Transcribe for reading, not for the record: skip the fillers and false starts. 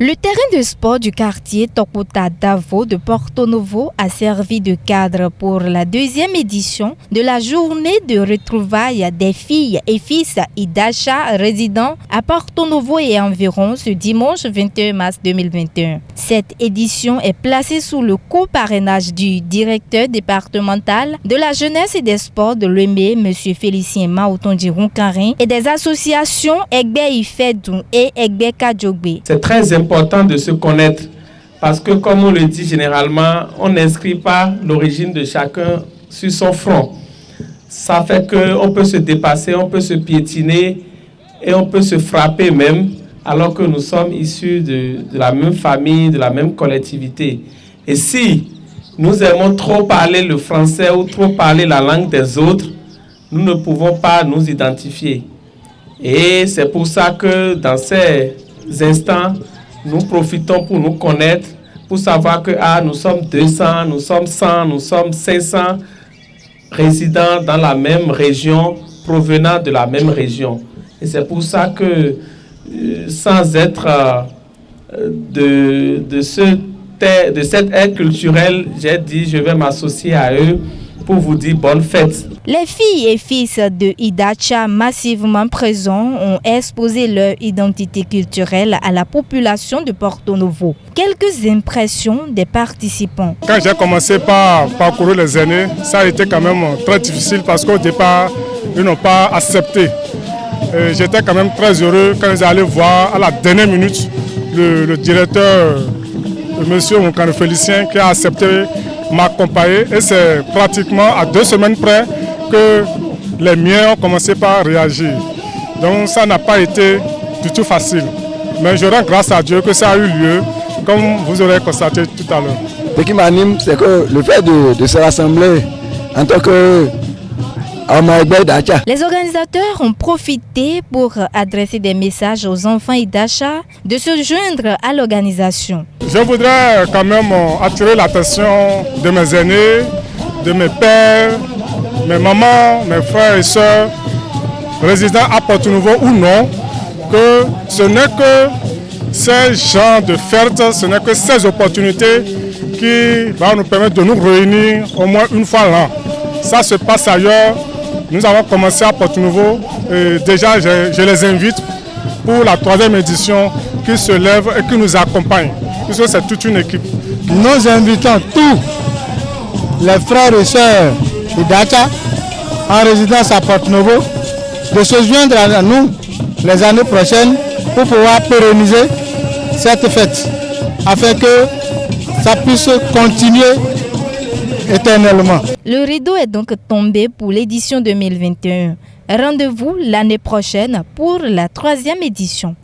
Le terrain de sport du quartier Tokota Davo de Porto Novo a servi de cadre pour la deuxième édition de la journée de retrouvailles des filles et fils Idacha résidant à Porto Novo et environ ce dimanche 21 mars 2021. Cette édition est placée sous le co-parrainage du directeur départemental de la jeunesse et des sports de l'EME, M. Félicien Maoutondirun Karin, et des associations Egbe Ifedou et Egbe Kadjogbe. C'est très important de se connaître parce que, comme on le dit généralement, on n'inscrit pas l'origine de chacun sur son front. Ça fait qu'on peut se dépasser, on peut se piétiner et on peut se frapper même, alors que nous sommes issus de la même famille, de la même collectivité. Et si nous aimons trop parler le français ou trop parler la langue des autres, nous ne pouvons pas nous identifier. Et c'est pour ça que dans ces instants, nous profitons pour nous connaître, pour savoir que nous sommes 200, nous sommes 100, nous sommes 500 résidents dans la même région, provenant de la même région. Et c'est pour ça que, sans être de cette aide culturelle, j'ai dit je vais m'associer à eux pour vous dire bonne fête. Les filles et fils de Idacha, massivement présents, ont exposé leur identité culturelle à la population de Porto Novo. Quelques impressions des participants. Quand j'ai commencé par parcourir les aînés, ça a été quand même très difficile parce qu'au départ, ils n'ont pas accepté. J'étais quand même très heureux quand ils allaient voir à la dernière minute le directeur, M. Moukane Félicien, qui a accepté m'accompagner. Et c'est pratiquement à 2 semaines près que les miens ont commencé par réagir. Donc ça n'a pas été du tout facile. Mais je rends grâce à Dieu que ça a eu lieu, comme vous aurez constaté tout à l'heure. Ce qui m'anime, c'est que le fait de se rassembler en tant que les organisateurs ont profité pour adresser des messages aux enfants Idacha de se joindre à l'organisation. Je voudrais quand même attirer l'attention de mes aînés, de mes pères, mes mamans, mes frères et sœurs, résidents à Porto Novo ou non, que ce n'est que ces genres de fêtes, ce n'est que ces opportunités qui vont nous permettre de nous réunir au moins une fois l'an. Ça se passe ailleurs. Nous avons commencé à Porto Novo et déjà je les invite pour la 3e édition qui se lève et qui nous accompagne, puisque c'est toute une équipe. Nous invitons tous les frères et sœurs Idacha en résidence à Porto Novo de se joindre à nous les années prochaines pour pouvoir pérenniser cette fête afin que ça puisse continuer éternellement. Le rideau est donc tombé pour l'édition 2021. Rendez-vous l'année prochaine pour la 3e édition.